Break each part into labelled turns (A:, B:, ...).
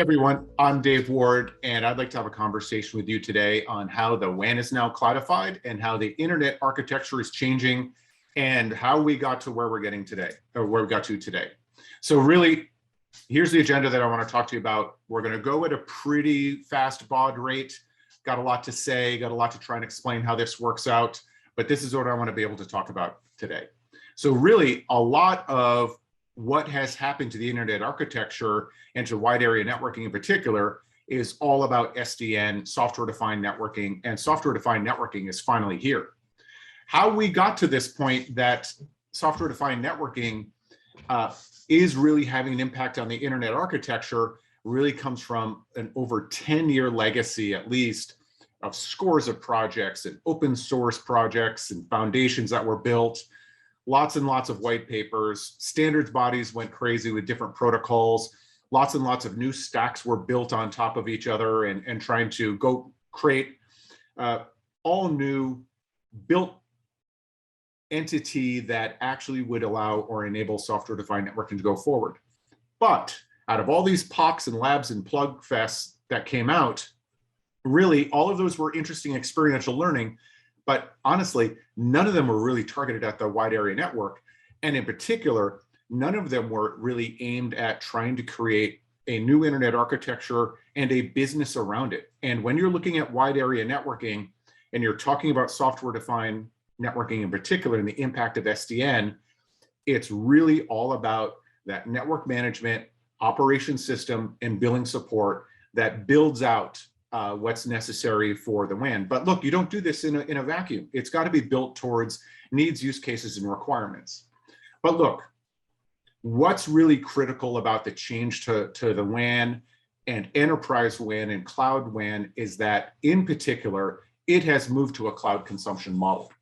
A: everyone, I'm Dave Ward, and I'd like to have a conversation with you today on how the WAN is now cloudified and how the internet architecture is changing and how we got to where we're getting today, or where we got to today. So really, here's the agenda that I want to talk to you about. We're going to go at a pretty fast baud rate. Got a lot to say, got a lot to try and explain how this works out, but this is what I want to be able to talk about today. So really, a lot of what has happened to the internet architecture and to wide area networking in particular is all about SDN, software-defined networking, and software-defined networking is finally here. How we got to this point that software-defined networking is really having an impact on the internet architecture really comes from an over 10-year legacy, at least, of scores of projects and open source projects and foundations that were built. Lots and lots of white papers, standards bodies went crazy with different protocols, lots and lots of new stacks were built on top of each other and trying to go create all new built entity that actually would allow or enable software-defined networking to go forward. But out of all these POCs and labs and plug fests that came out, really all of those were interesting experiential learning. But honestly, none of them were really targeted at the wide area network. And in particular, none of them were really aimed at trying to create a new internet architecture and a business around it. And when you're looking at wide area networking and you're talking about software-defined networking in particular and the impact of SDN, it's really all about that network management, operation system, and billing support that builds out what's necessary for the WAN. But look, you don't do this in a vacuum. It's got to be built towards needs, use cases, and requirements. But look, what's really critical about the change to the WAN and enterprise WAN and cloud WAN is that, in particular, it has moved to a cloud consumption model.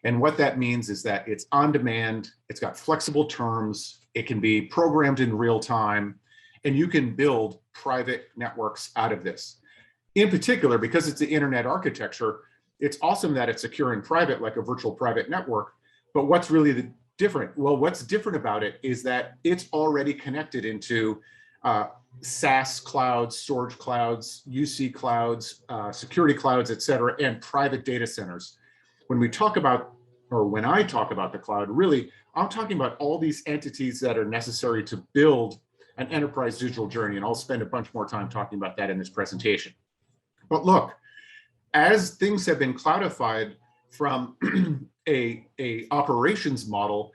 A: And what that means is that it's on demand, it's got flexible terms, it can be programmed in real time, and you can build private networks out of this. In particular, because it's the internet architecture, it's awesome that it's secure and private like a virtual private network. But what's really different? Well, what's different about it is that it's already connected into SaaS clouds, storage clouds, UC clouds, security clouds, et cetera, and private data centers. When we talk about, or when I talk about the cloud, really, I'm talking about all these entities that are necessary to build an enterprise digital journey. And I'll spend a bunch more time talking about that in this presentation. But look, as things have been cloudified from a operations model,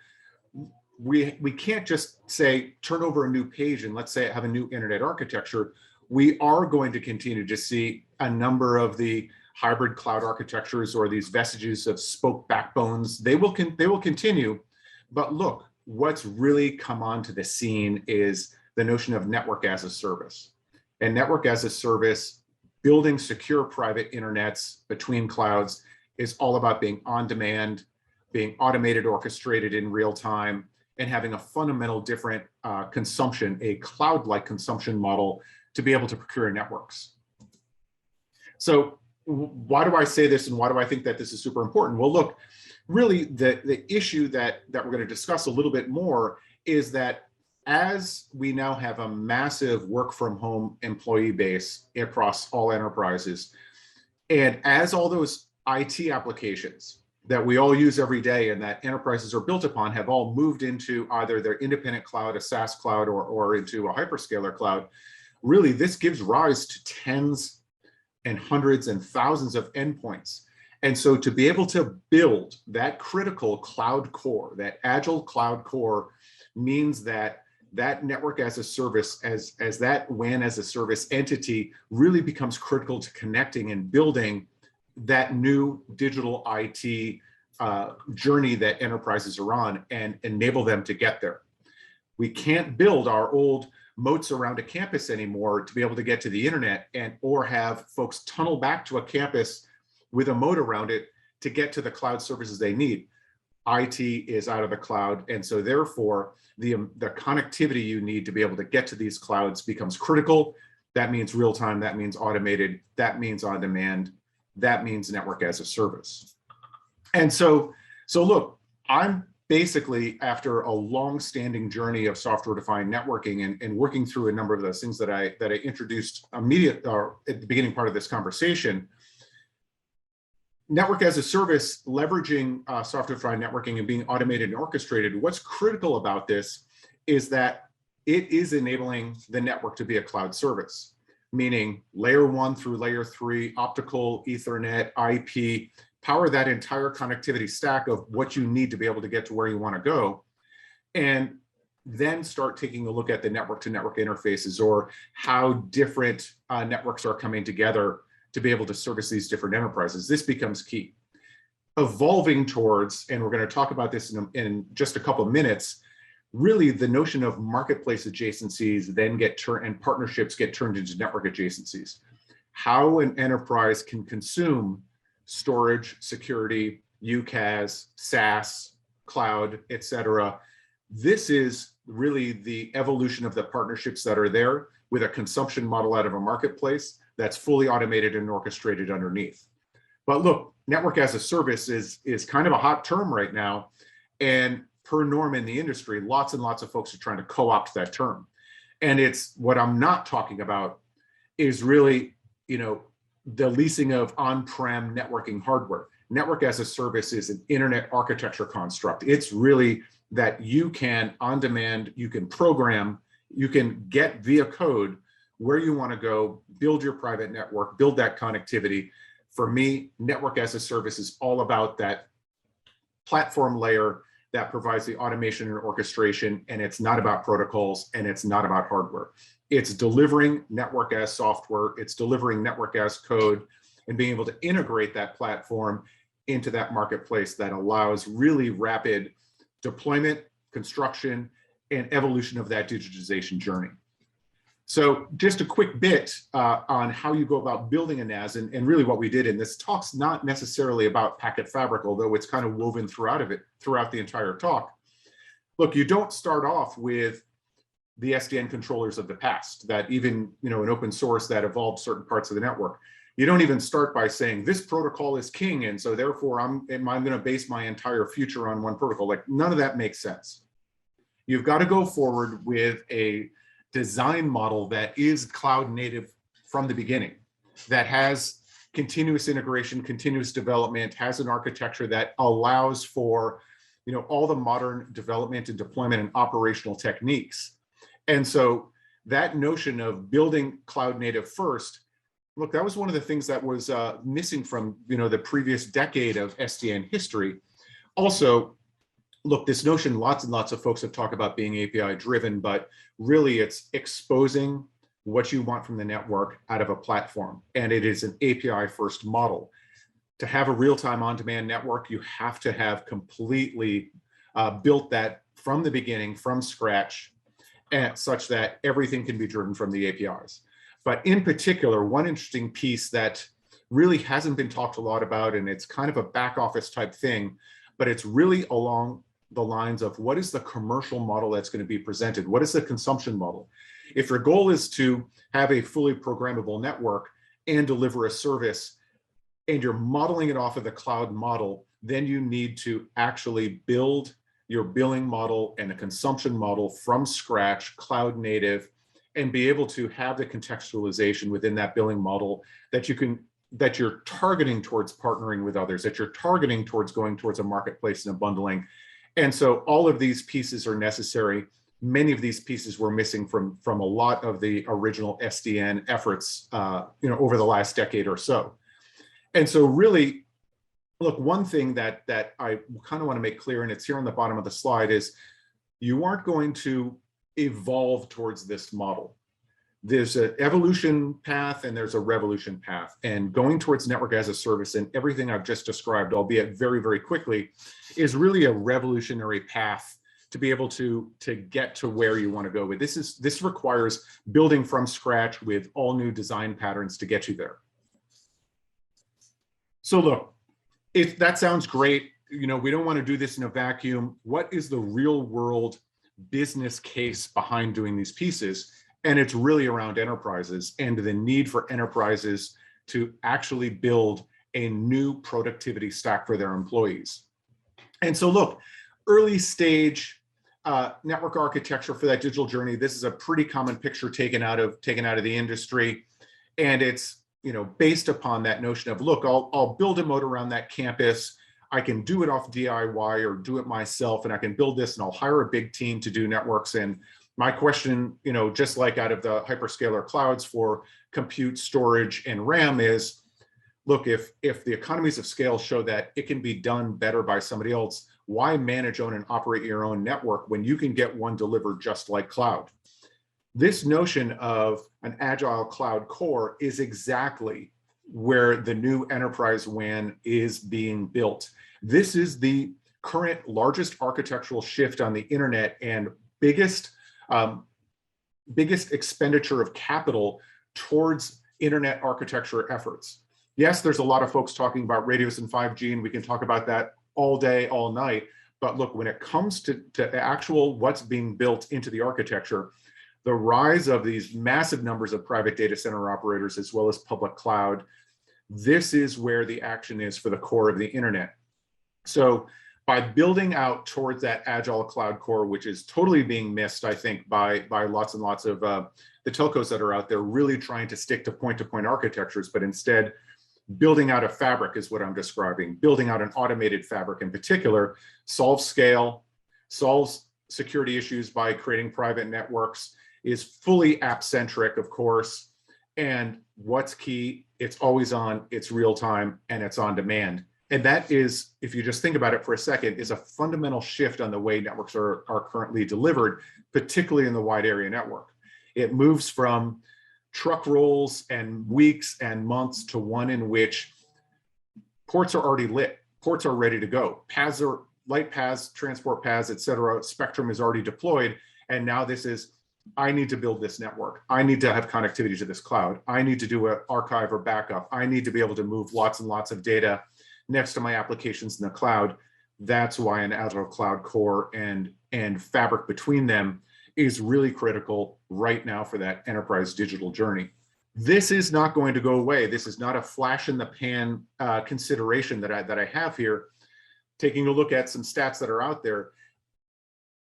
A: we can't just say, turn over a new page and let's say have a new internet architecture. We are going to continue to see a number of the hybrid cloud architectures or these vestiges of spoke backbones. They will continue. But look, what's really come onto the scene is the notion of network as a service. And network as a service, building secure private internets between clouds, is all about being on demand, being automated, orchestrated in real time, and having a fundamental different consumption, a cloud-like consumption model to be able to procure networks. So why do I say this and why do I think that this is super important? Well, look, really the issue that we're going to discuss a little bit more is that as we now have a massive work from home employee base across all enterprises, and as all those IT applications that we all use every day and that enterprises are built upon have all moved into either their independent cloud, a SaaS cloud, or into a hyperscaler cloud, really this gives rise to tens and hundreds and thousands of endpoints. And so to be able to build that critical cloud core, that agile cloud core, means that that network as a service, as that WAN as a service entity really becomes critical to connecting and building that new digital IT journey that enterprises are on and enable them to get there. We can't build our old moats around a campus anymore to be able to get to the internet or have folks tunnel back to a campus with a moat around it to get to the cloud services they need. IT is out of the cloud, and so therefore the connectivity you need to be able to get to these clouds becomes critical. That means real time, that means automated, that means on demand, that means network as a service. And so look, I'm basically, after a long-standing journey of software-defined networking and working through a number of those things that I introduced at the beginning part of this conversation, network as a service, leveraging software-defined networking and being automated and orchestrated, what's critical about this is that it is enabling the network to be a cloud service, meaning layer 1 through layer 3, optical, Ethernet, IP, power that entire connectivity stack of what you need to be able to get to where you want to go, and then start taking a look at the network-to-network interfaces, or how different networks are coming together to be able to service these different enterprises. This becomes key. Evolving towards, and we're going to talk about this in just a couple of minutes, really the notion of marketplace adjacencies then and partnerships get turned into network adjacencies. How an enterprise can consume storage, security, UCaaS, SaaS, cloud, etc. This is really the evolution of the partnerships that are there, with a consumption model out of a marketplace that's fully automated and orchestrated underneath. But look, network as a service is kind of a hot term right now. And per norm in the industry, lots and lots of folks are trying to co-opt that term. And it's what I'm not talking about is really, the leasing of on-prem networking hardware. Network as a service is an internet architecture construct. It's really that you can, on demand, you can program, you can get via code where you want to go, build your private network, build that connectivity. For me, network as a service is all about that platform layer that provides the automation and orchestration, and it's not about protocols, and it's not about hardware. It's delivering network as software, it's delivering network as code, and being able to integrate that platform into that marketplace that allows really rapid deployment, construction, and evolution of that digitization journey. So just a quick bit on how you go about building a NaaS, and really what we did in this talk's not necessarily about packet fabric, although it's kind of woven throughout the entire talk. Look, you don't start off with the SDN controllers of the past that even, an open source that evolved certain parts of the network. You don't even start by saying this protocol is king, and so therefore I'm going to base my entire future on one protocol. Like, none of that makes sense. You've got to go forward with a design model that is cloud native from the beginning, that has continuous integration, continuous development, has an architecture that allows for, all the modern development and deployment and operational techniques. And so that notion of building cloud native first, look, that was one of the things that was missing from, the previous decade of SDN history. Also, look, this notion, lots and lots of folks have talked about being API driven, but really it's exposing what you want from the network out of a platform. And it is an API first model. To have a real-time on-demand network, you have to have completely built that from the beginning, from scratch, and such that everything can be driven from the APIs. But in particular, one interesting piece that really hasn't been talked a lot about, and it's kind of a back office type thing, but it's really along the lines of what is the commercial model that's going to be presented? What is the consumption model? If your goal is to have a fully programmable network and deliver a service, and you're modeling it off of the cloud model, then you need to actually build your billing model and a consumption model from scratch, cloud native, and be able to have the contextualization within that billing model that you're targeting towards partnering with others, that you're targeting towards going towards a marketplace and a bundling. And so all of these pieces are necessary. Many of these pieces were missing from a lot of the original SDN efforts, over the last decade or so. And so really, look, one thing that I kind of want to make clear, and it's here on the bottom of the slide, is you aren't going to evolve towards this model. There's an evolution path and there's a revolution path. And going towards network as a service and everything I've just described, albeit very, very quickly, is really a revolutionary path to be able to get to where you want to go with. This requires building from scratch with all new design patterns to get you there. So look, if that sounds great, we don't want to do this in a vacuum. What is the real world business case behind doing these pieces? And it's really around enterprises and the need for enterprises to actually build a new productivity stack for their employees. And so look, early stage network architecture for that digital journey. This is a pretty common picture taken out of the industry, and it's based upon that notion of, look, I'll build a moat around that campus. I can do it off DIY or do it myself, and I can build this, and I'll hire a big team to do networks. And my question, just like out of the hyperscaler clouds for compute, storage, and RAM is, look, if the economies of scale show that it can be done better by somebody else, why manage, own, and operate your own network when you can get one delivered just like cloud? This notion of an agile cloud core is exactly where the new enterprise WAN is being built. This is the current largest architectural shift on the internet and biggest expenditure of capital towards internet architecture efforts. Yes, there's a lot of folks talking about radios and 5G, and we can talk about that all day, all night. But look, when it comes to actual what's being built into the architecture, the rise of these massive numbers of private data center operators as well as public cloud, this is where the action is for the core of the internet. So by building out towards that agile cloud core, which is totally being missed, I think, by lots and lots of the telcos that are out there really trying to stick to point-to-point architectures, but instead building out a fabric is what I'm describing. Building out an automated fabric in particular solves scale, solves security issues by creating private networks, is fully app-centric, of course, and what's key, it's always on, it's real time, and it's on demand. And that is, if you just think about it for a second, is a fundamental shift on the way networks are currently delivered, particularly in the wide area network. It moves from truck rolls and weeks and months to one in which ports are already lit, ports are ready to go, paths are light paths, transport paths, et cetera, spectrum is already deployed, and now this is, I need to build this network. I need to have connectivity to this cloud. I need to do an archive or backup. I need to be able to move lots and lots of data next to my applications in the cloud. That's why an agile cloud core and fabric between them is really critical right now for that enterprise digital journey. This is not going to go away. This is not a flash in the pan consideration that I have here. Taking a look at some stats that are out there,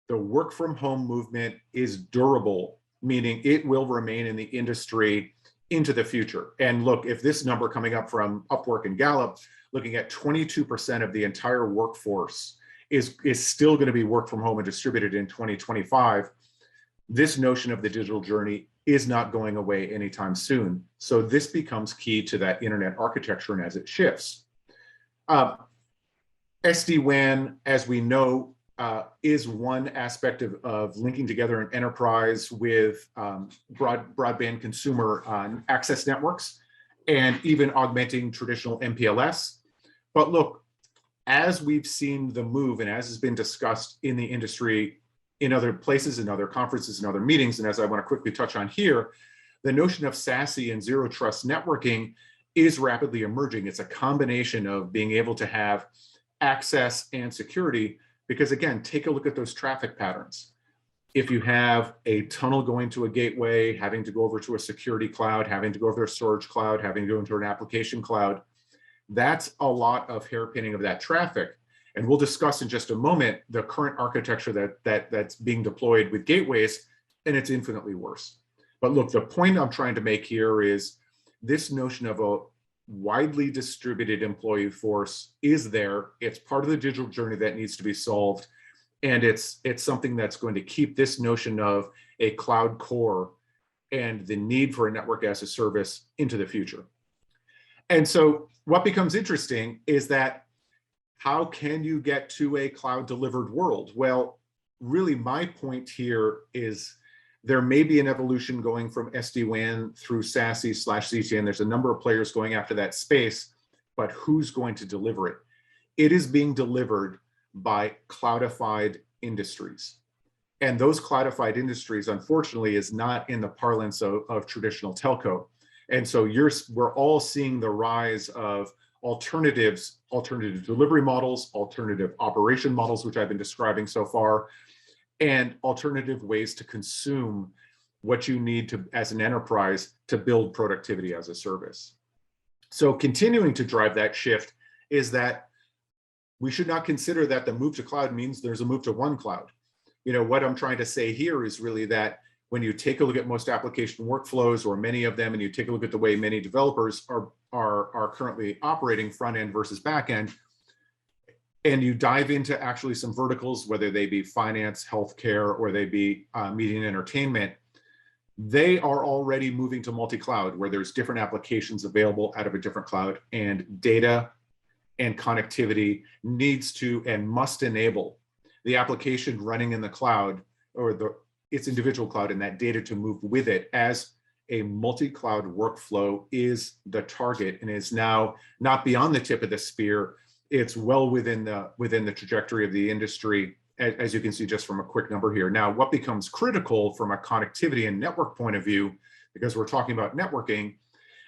A: the work from home movement is durable, meaning it will remain in the industry into the future. And look, if this number coming up from Upwork and Gallup, looking at 22% of the entire workforce is still going to be work from home and distributed in 2025, this notion of the digital journey is not going away anytime soon. So this becomes key to that internet architecture and as it shifts. SD-WAN, as we know, is one aspect of linking together an enterprise with broadband consumer access networks and even augmenting traditional MPLS. But look, as we've seen the move and as has been discussed in the industry in other places, in other conferences, and other meetings, and as I want to quickly touch on here, the notion of SASE and zero trust networking is rapidly emerging. It's a combination of being able to have access and security, because again, take a look at those traffic patterns. If you have a tunnel going to a gateway, having to go over to a security cloud, having to go over to a storage cloud, having to go into an application cloud, that's a lot of hairpinning of that traffic. And we'll discuss in just a moment the current architecture that's being deployed with gateways, and it's infinitely worse. But look, the point I'm trying to make here is this notion of a widely distributed employee force is there. It's part of the digital journey that needs to be solved. And it's something that's going to keep this notion of a cloud core and the need for a network as a service into the future. And so what becomes interesting is that how can you get to a cloud delivered world? Well, really my point here is there may be an evolution going from SD-WAN through SASE/CTN. There's a number of players going after that space, but who's going to deliver it? It is being delivered by cloudified industries. And those cloudified industries, unfortunately, is not in the parlance of traditional telco. And so we're all seeing the rise of alternative delivery models, alternative operation models, which I've been describing so far, and alternative ways to consume what you need to, as an enterprise, to build productivity as a service. So continuing to drive that shift is that we should not consider that the move to cloud means there's a move to one cloud. What I'm trying to say here is really that when you take a look at most application workflows, or many of them, and you take a look at the way many developers are currently operating front end versus back end, and you dive into actually some verticals, whether they be finance, healthcare, or they be media and entertainment, they are already moving to multi-cloud, where there's different applications available out of a different cloud, and data and connectivity needs to and must enable the application running in the cloud, or its individual cloud, and that data to move with it as a multi-cloud workflow is the target, and is now not beyond the tip of the spear. It's well within the trajectory of the industry, as you can see just from a quick number here. Now, what becomes critical from a connectivity and network point of view, because we're talking about networking,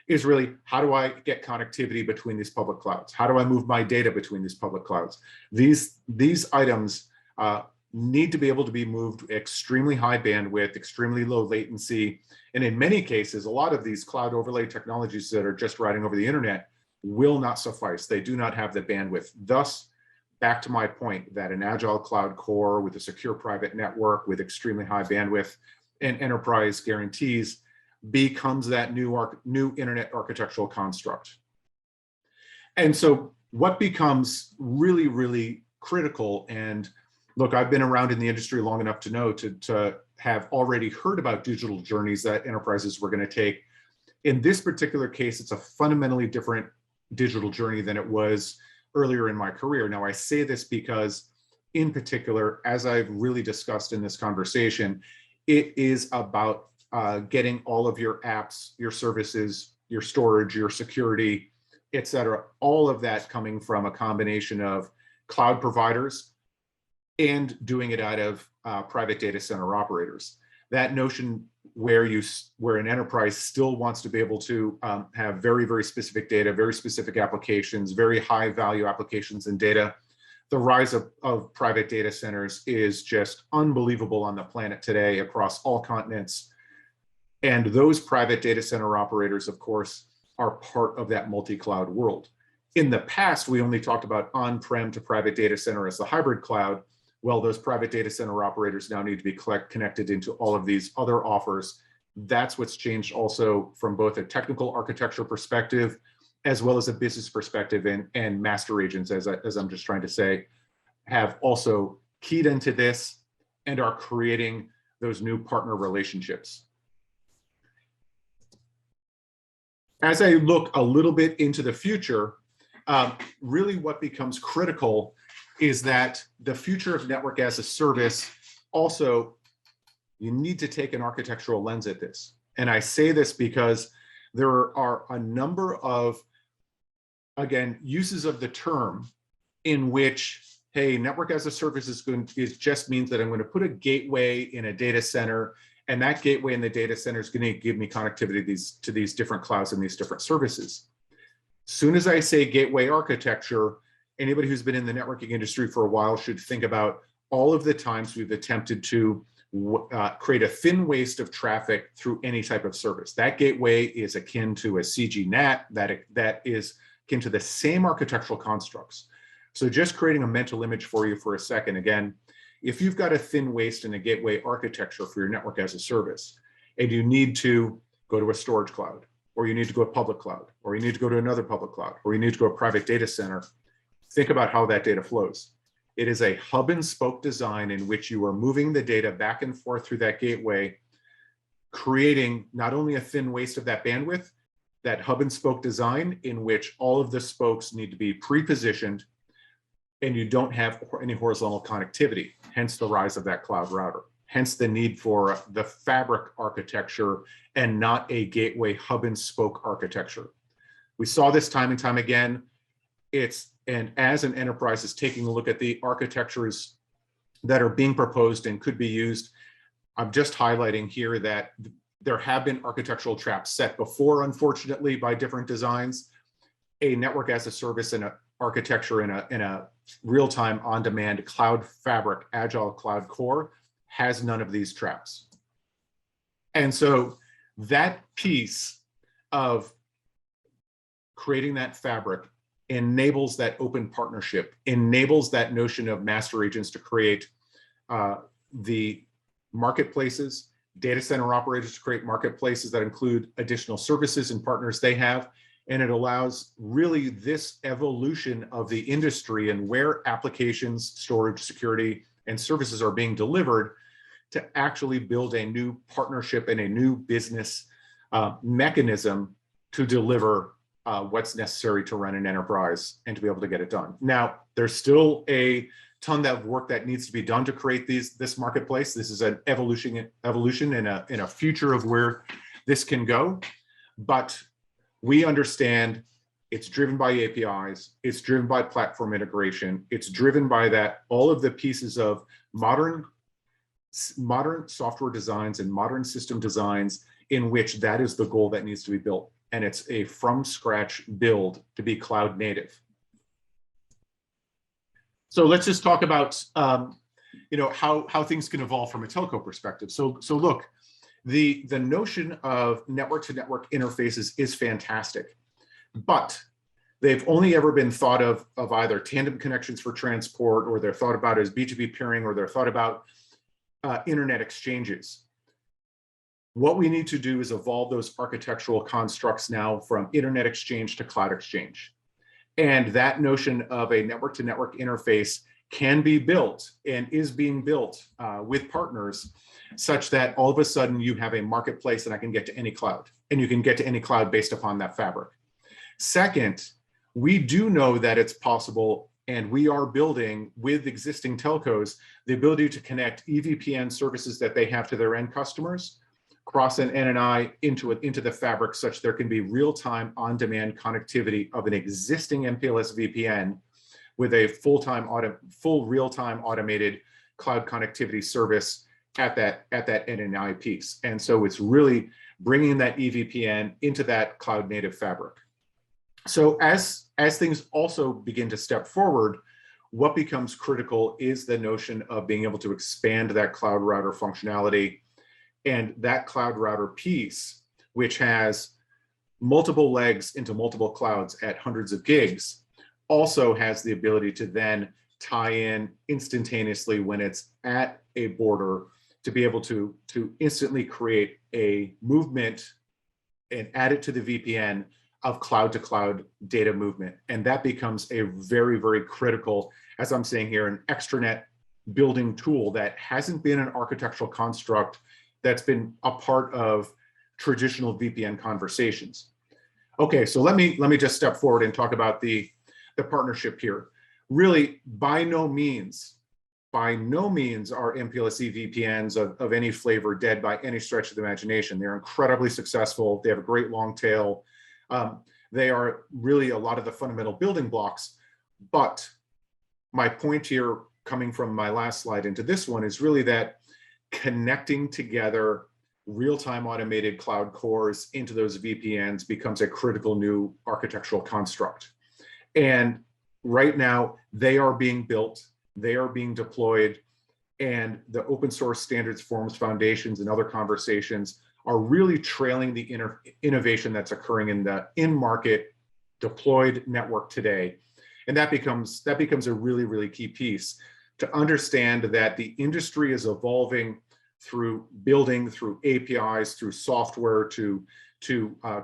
A: is really, how do I get connectivity between these public clouds? How do I move my data between these public clouds? These items need to be able to be moved extremely high bandwidth, extremely low latency. And in many cases, a lot of these cloud overlay technologies that are just riding over the internet will not suffice. They do not have the bandwidth. Thus, back to my point that an agile cloud core with a secure private network with extremely high bandwidth and enterprise guarantees becomes that new internet architectural construct. And so what becomes really, really critical, and look, I've been around in the industry long enough to know to have already heard about digital journeys that enterprises were going to take. In this particular case, it's a fundamentally different digital journey than it was earlier in my career. Now, I say this because, in particular, as I've really discussed in this conversation, it is about getting all of your apps, your services, your storage, your security, et cetera, all of that coming from a combination of cloud providers and doing it out of private data center operators. That notion where an enterprise still wants to be able to have very, very specific data, very specific applications, very high value applications and data. The rise of private data centers is just unbelievable on the planet today across all continents. And those private data center operators, of course, are part of that multi-cloud world. In the past, we only talked about on-prem to private data center as the hybrid cloud. Well, those private data center operators now need to be connected into all of these other offers. That's what's changed also from both a technical architecture perspective, as well as a business perspective, and master agents, as I'm just trying to say, have also keyed into this and are creating those new partner relationships. As I look a little bit into the future, really what becomes critical is that the future of network as a service, also, you need to take an architectural lens at this. And I say this because there are a number of, again, uses of the term in which, hey, network as a service just means that I'm going to put a gateway in a data center, and that gateway in the data center is going to give me connectivity to these different clouds and these different services. Soon as I say gateway architecture, anybody who's been in the networking industry for a while should think about all of the times we've attempted to create a thin waste of traffic through any type of service. That gateway is akin to a CG-NAT, that is akin to the same architectural constructs. So just creating a mental image for you for a second. Again, if you've got a thin waste in a gateway architecture for your network as a service, and you need to go to a storage cloud, or you need to go to a public cloud, or you need to go to another public cloud, or you need to go to a private data center, think about how that data flows. It is a hub and spoke design in which you are moving the data back and forth through that gateway, creating not only a thin waste of that bandwidth, that hub and spoke design in which all of the spokes need to be pre-positioned and you don't have any horizontal connectivity, hence the rise of that cloud router, hence the need for the fabric architecture and not a gateway hub and spoke architecture. We saw this time and time again. And as an enterprise is taking a look at the architectures that are being proposed and could be used, I'm just highlighting here that there have been architectural traps set before, unfortunately, by different designs. A network as a service and an architecture in a real-time on-demand cloud fabric, agile cloud core has none of these traps. And so that piece of creating that fabric enables that open partnership, enables that notion of master agents to create the marketplaces, data center operators to create marketplaces that include additional services and partners they have. And it allows really this evolution of the industry and where applications, storage, security, and services are being delivered to actually build a new partnership and a new business mechanism to deliver what's necessary to run an enterprise and to be able to get it done. Now, there's still a ton of work that needs to be done to create this marketplace. This is an evolution in a future of where this can go, but we understand it's driven by APIs, it's driven by platform integration, it's driven by that all of the pieces of modern software designs and modern system designs in which that is the goal that needs to be built. And it's a from scratch build to be cloud native. So let's just talk about how things can evolve from a telco perspective. So look, the notion of network to network interfaces is fantastic, but they've only ever been thought of either tandem connections for transport, or they're thought about as B2B peering, or they're thought about internet exchanges. What we need to do is evolve those architectural constructs now from internet exchange to cloud exchange. And that notion of a network to network interface can be built and is being built with partners, such that all of a sudden you have a marketplace and I can get to any cloud, and you can get to any cloud based upon that fabric. Second, we do know that it's possible, and we are building with existing telcos the ability to connect EVPN services that they have to their end customers, cross an NNI into the fabric, such there can be real-time on-demand connectivity of an existing MPLS VPN with a full real-time automated cloud connectivity service at that NNI piece. And so it's really bringing that EVPN into that cloud native fabric. So as things also begin to step forward, what becomes critical is the notion of being able to expand that cloud router functionality. And that cloud router piece, which has multiple legs into multiple clouds at hundreds of gigs, also has the ability to then tie in instantaneously when it's at a border to be able to instantly create a movement and add it to the VPN of cloud to cloud data movement. And that becomes a very, very critical, as I'm saying here, an extranet building tool that hasn't been an architectural construct that's been a part of traditional VPN conversations. Okay, so let me just step forward and talk about the partnership here. Really, by no means are MPLS VPNs of any flavor dead by any stretch of the imagination. They're incredibly successful. They have a great long tail. They are really a lot of the fundamental building blocks. But my point here, coming from my last slide into this one, is really that connecting together real-time automated cloud cores into those VPNs becomes a critical new architectural construct. And right now, they are being built, they are being deployed, and the open source standards, forms, foundations, and other conversations are really trailing the innovation that's occurring in the in-market deployed network today. And that becomes a really, really key piece to understand that the industry is evolving through building, through APIs, through software, to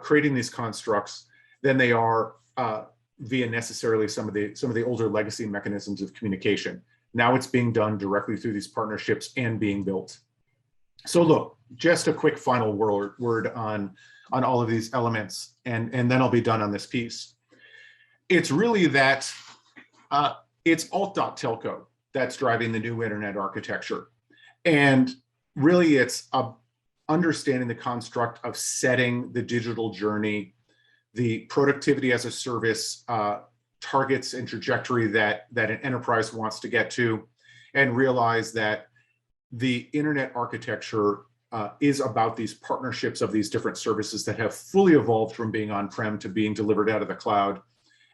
A: creating these constructs than they are via necessarily some of the older legacy mechanisms of communication. Now it's being done directly through these partnerships and being built. So look, just a quick final word on all of these elements, and then I'll be done on this piece. It's really that it's alt.telco that's driving the new internet architecture. And really it's understanding the construct of setting the digital journey, the productivity as a service targets and trajectory that an enterprise wants to get to, and realize that the internet architecture is about these partnerships of these different services that have fully evolved from being on-prem to being delivered out of the cloud.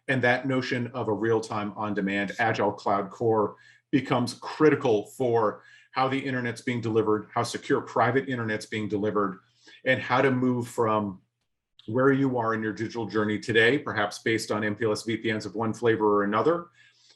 A: And that notion of a real-time on-demand agile cloud core becomes critical for how the internet's being delivered, how secure private internet's being delivered, and how to move from where you are in your digital journey today, perhaps based on MPLS VPNs of one flavor or another,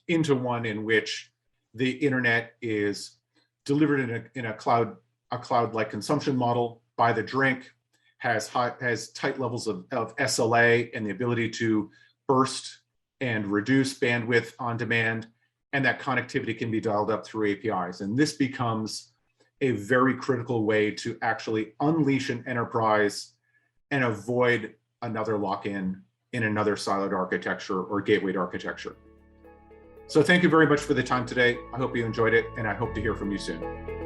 A: into one in which the internet is delivered in a cloud-like consumption model by the drink, has tight levels of SLA and the ability to burst and reduce bandwidth on demand, and that connectivity can be dialed up through APIs. And this becomes a very critical way to actually unleash an enterprise and avoid another lock-in in another siloed architecture or gatewayed architecture. So thank you very much for the time today. I hope you enjoyed it, and I hope to hear from you soon.